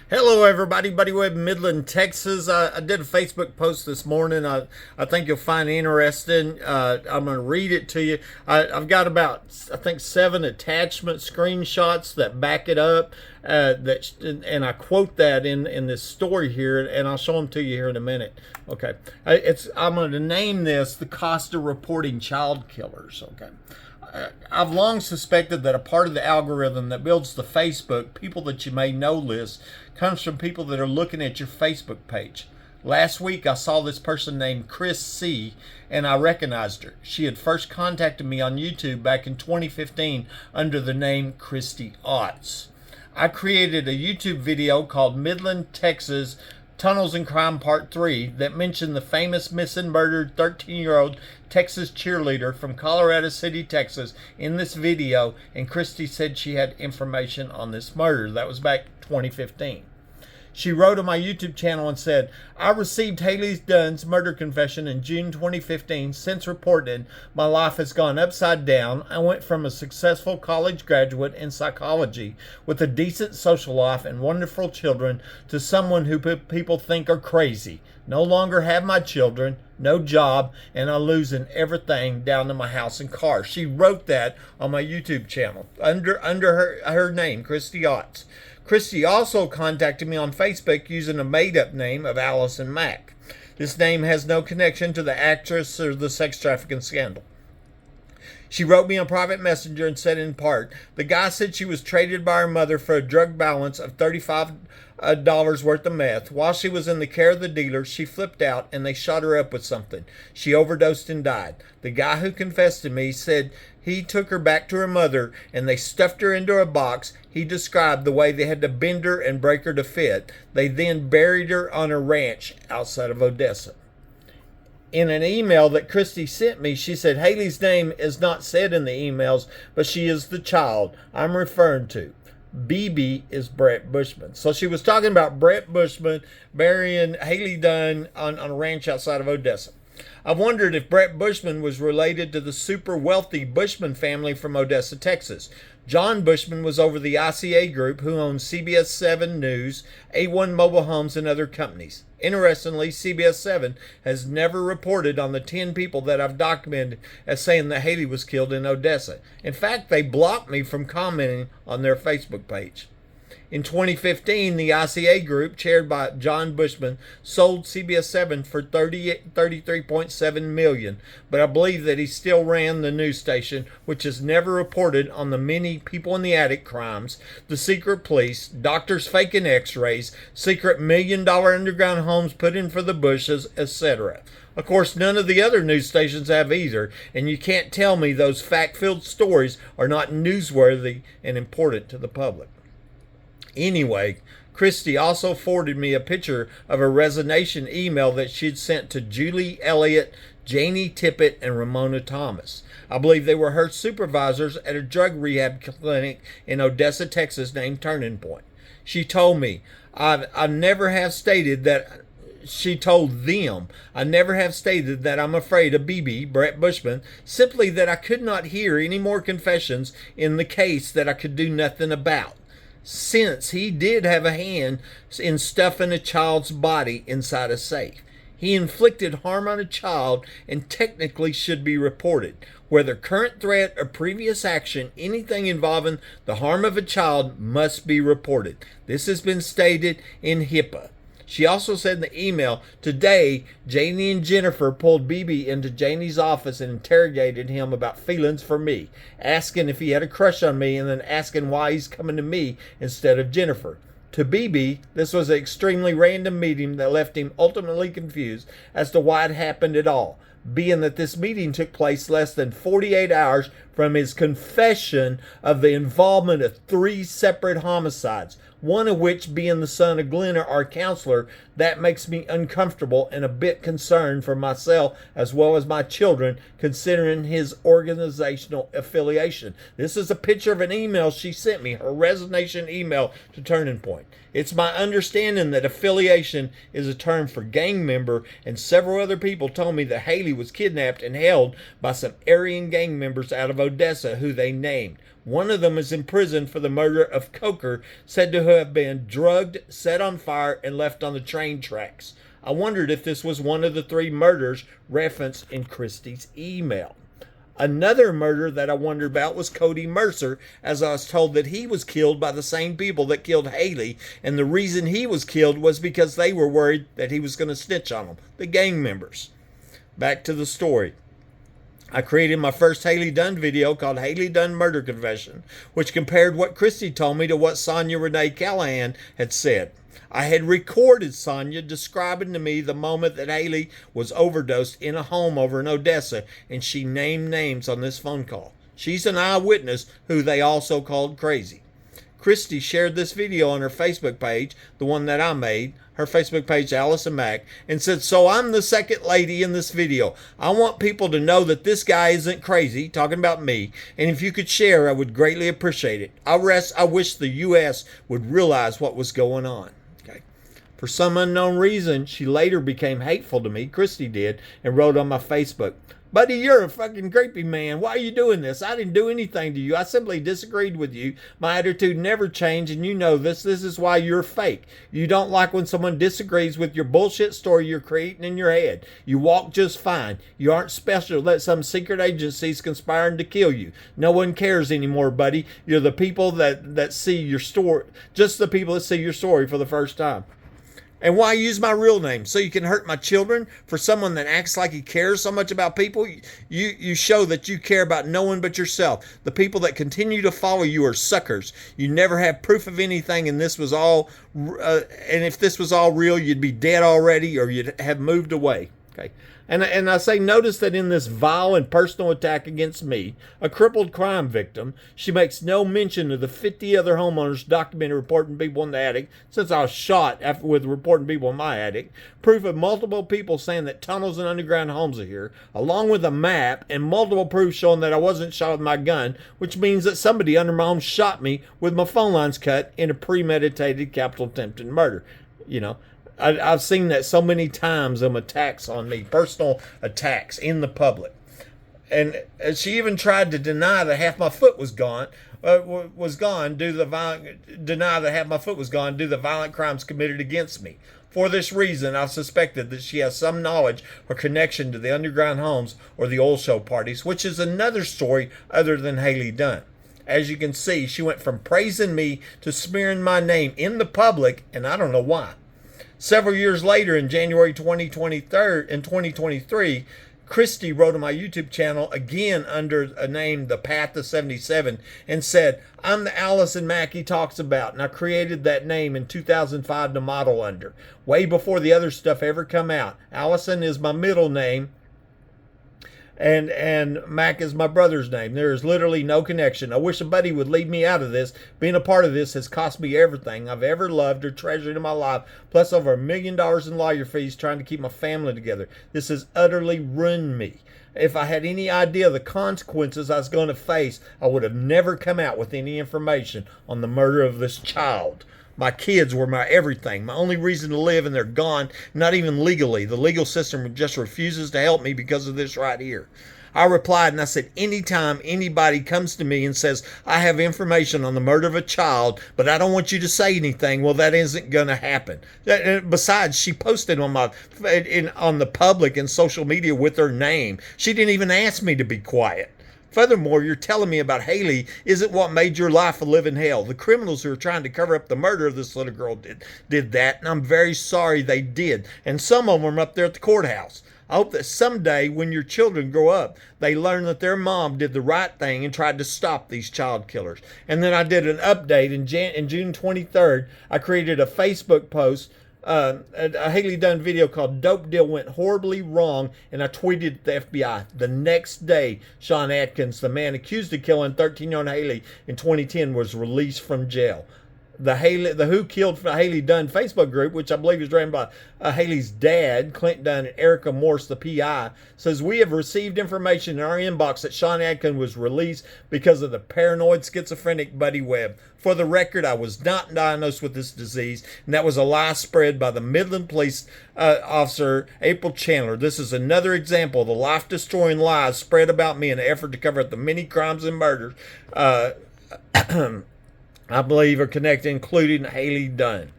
Hello, everybody. Buddy Webb, Midland, Texas. I did a Facebook post this morning. I think you'll find it interesting. I'm going to read it to you. I've got about, I think, 7 attachment screenshots that back it up. And I quote that in this story here, and I'll show them to you here in a minute. Okay, I'm going to name this "The Cost of Reporting Child Killers." Okay. I've long suspected that a part of the algorithm that builds the Facebook people that you may know list comes from people that are looking at your Facebook page. Last week I saw this person named Kristi and I recognized her. She had first contacted me on YouTube back in 2015 under the name Kristi Otts. I created a YouTube video called Midland, Texas Tunnels and Crime Part 3 that mentioned the famous missing murdered 13-year-old Texas cheerleader from Colorado City, Texas in this video, and Kristi said she had information on this murder. That was back 2015. She wrote on my YouTube channel and said, "I received Hailey Dunn's murder confession in June 2015. Since reported, my life has gone upside down. I went from a successful college graduate in psychology with a decent social life and wonderful children to someone who people think are crazy. No longer have my children, no job, and I'm losing everything down to my house and car." She wrote that on my YouTube channel under her name, Kristi Otts. Kristi also contacted me on Facebook using a made-up name of Allison Mack. This name has no connection to the actress or the sex trafficking scandal. She wrote me on private messenger and said in part, "The guy said she was traded by her mother for a drug balance of $35 worth of meth. While she was in the care of the dealer, she flipped out and they shot her up with something. She overdosed and died. The guy who confessed to me said he took her back to her mother and they stuffed her into a box. He described the way they had to bend her and break her to fit. They then buried her on a ranch outside of Odessa." In an email that Kristi sent me, she said Hailey's name is not said in the emails, but she is the child I'm referring to. BB is Brett Bushman. So she was talking about Brett Bushman burying Hailey Dunn on a ranch outside of Odessa. I've wondered if Brett Bushman was related to the super wealthy Bushman family from Odessa, Texas. John Bushman was over the ICA Group, who owns CBS 7 News, A1 Mobile Homes, and other companies. Interestingly, CBS 7 has never reported on the 10 people that I've documented as saying that Hailey was killed in Odessa. In fact, they blocked me from commenting on their Facebook page. In 2015, the ICA Group, chaired by John Bushman, sold CBS 7 for $33.7 million, but I believe that he still ran the news station, which has never reported on the many people in the attic crimes, the secret police, doctors faking x-rays, secret $1 million underground homes put in for the Bushes, etc. Of course, none of the other news stations have either, and you can't tell me those fact-filled stories are not newsworthy and important to the public. Anyway, Kristi also forwarded me a picture of a resignation email that she'd sent to Julie Elliott, Janie Tippett, and Ramona Thomas. I believe they were her supervisors at a drug rehab clinic in Odessa, Texas named Turning Point. She told me, I never have stated that. She told them, "I never have stated that I'm afraid of BB, Brett Bushman, simply that I could not hear any more confessions in the case that I could do nothing about, since he did have a hand in stuffing a child's body inside a safe. He inflicted harm on a child and technically should be reported. Whether current threat or previous action, anything involving the harm of a child must be reported. This has been stated in HIPAA." She also said in the email, "Today, Janie and Jennifer pulled BB into Janie's office and interrogated him about feelings for me, asking if he had a crush on me and then asking why he's coming to me instead of Jennifer. To BB, this was an extremely random meeting that left him ultimately confused as to why it happened at all, being that this meeting took place less than 48 hours from his confession of the involvement of 3 separate homicides, one of which being the son of Glenna, our counselor. That makes me uncomfortable and a bit concerned for myself as well as my children, considering his organizational affiliation." This is a picture of an email she sent me, her resignation email to Turning Point. "It's my understanding that affiliation is a term for gang member, and several other people told me that Hailey was kidnapped and held by some Aryan gang members out of Odessa who they named. One of them is in prison for the murder of Coker, said to have been drugged, set on fire, and left on the train tracks. I wondered if this was one of the 3 murders referenced in Kristi's email. Another murder that I wondered about was Cody Mercer, as I was told that he was killed by the same people that killed Hailey, and the reason he was killed was because they were worried that he was going to snitch on them, the gang members. Back to the story. I created my first Hailey Dunn video called Hailey Dunn Murder Confession, which compared what Kristi told me to what Sonia Renee Callahan had said. I had recorded Sonia describing to me the moment that Hailey was overdosed in a home over in Odessa, and she named names on this phone call. She's an eyewitness who they also called crazy. Kristi shared this video on her Facebook page, the one that I made, her Facebook page, Allison Mack, and said, "So I'm the second lady in this video. I want people to know that this guy isn't crazy," talking about me, "and if you could share, I would greatly appreciate it. I wish the U.S. would realize what was going on." For some unknown reason, she later became hateful to me, Kristi did, and wrote on my Facebook, "Buddy, you're a fucking creepy man. Why are you doing this? I didn't do anything to you. I simply disagreed with you. My attitude never changed, and you know this. This is why you're fake. You don't like when someone disagrees with your bullshit story you're creating in your head. You walk just fine. You aren't special. Let some secret agencies conspiring to kill you. No one cares anymore, buddy. You're the people that see your story, just the people that see your story for the first time. And why use my real name? So you can hurt my children? For someone that acts like he cares so much about people, you show that you care about no one but yourself. The people that continue to follow you are suckers. You never have proof of anything, and this was all. And if this was all real, you'd be dead already, or you'd have moved away. Okay. And I say, notice that in this vile and personal attack against me, a crippled crime victim, she makes no mention of the 50 other homeowners documented reporting people in the attic since I was shot with reporting people in my attic, proof of multiple people saying that tunnels and underground homes are here, along with a map and multiple proofs showing that I wasn't shot with my gun, which means that somebody under my home shot me with my phone lines cut in a premeditated capital attempted murder. You know, I've seen that so many times, attacks on me, personal attacks in the public. And she even tried to deny that half my foot was gone, due to the violent crimes committed against me. For this reason, I've suspected that she has some knowledge or connection to the underground homes or the oil show parties, which is another story other than Hailey Dunn. As you can see, she went from praising me to smearing my name in the public, and I don't know why. Several years later, in January 2023, Kristi wrote on my YouTube channel, again under a name, The Path to 77, and said, "I'm the Allison Mack he talks about, and I created that name in 2005 to model under, way before the other stuff ever come out. Allison is my middle name, and Mac is my brother's name. There is literally no connection. I wish a buddy would leave me out of this. Being a part of this has cost me everything I've ever loved or treasured in my life, plus over $1 million in lawyer fees trying to keep my family together. This has utterly ruined me. If I had any idea of the consequences I was going to face, I would have never come out with any information on the murder of this child. My kids were my everything, my only reason to live, and they're gone, not even legally. The legal system just refuses to help me because of this right here." I replied and I said, "Anytime anybody comes to me and says, I have information on the murder of a child, but I don't want you to say anything, well, that isn't going to happen." Besides, she posted on the public and social media with her name. She didn't even ask me to be quiet. Furthermore, you're telling me about Hailey isn't what made your life a living hell. The criminals who are trying to cover up the murder of this little girl did that, and I'm very sorry they did. And some of them are up there at the courthouse. I hope that someday when your children grow up, they learn that their mom did the right thing and tried to stop these child killers. And then I did an update in June 23rd. I created a Facebook post, a Hailey Dunn video called "Dope Deal Went Horribly Wrong," and I tweeted at the FBI. The next day, Sean Atkins, the man accused of killing 13-year-old Hailey in 2010, was released from jail. The Who Killed Hailey Dunn Facebook group, which I believe is ran by Hailey's dad, Clint Dunn, and Erica Morse, the PI, says, "We have received information in our inbox that Sean Atkins was released because of the paranoid schizophrenic Buddy Webb. For the record, I was not diagnosed with this disease, and that was a lie spread by the Midland police officer, April Chandler. This is another example of the life-destroying lies spread about me in an effort to cover up the many crimes and murders I believe, are connected, including Hailey Dunn.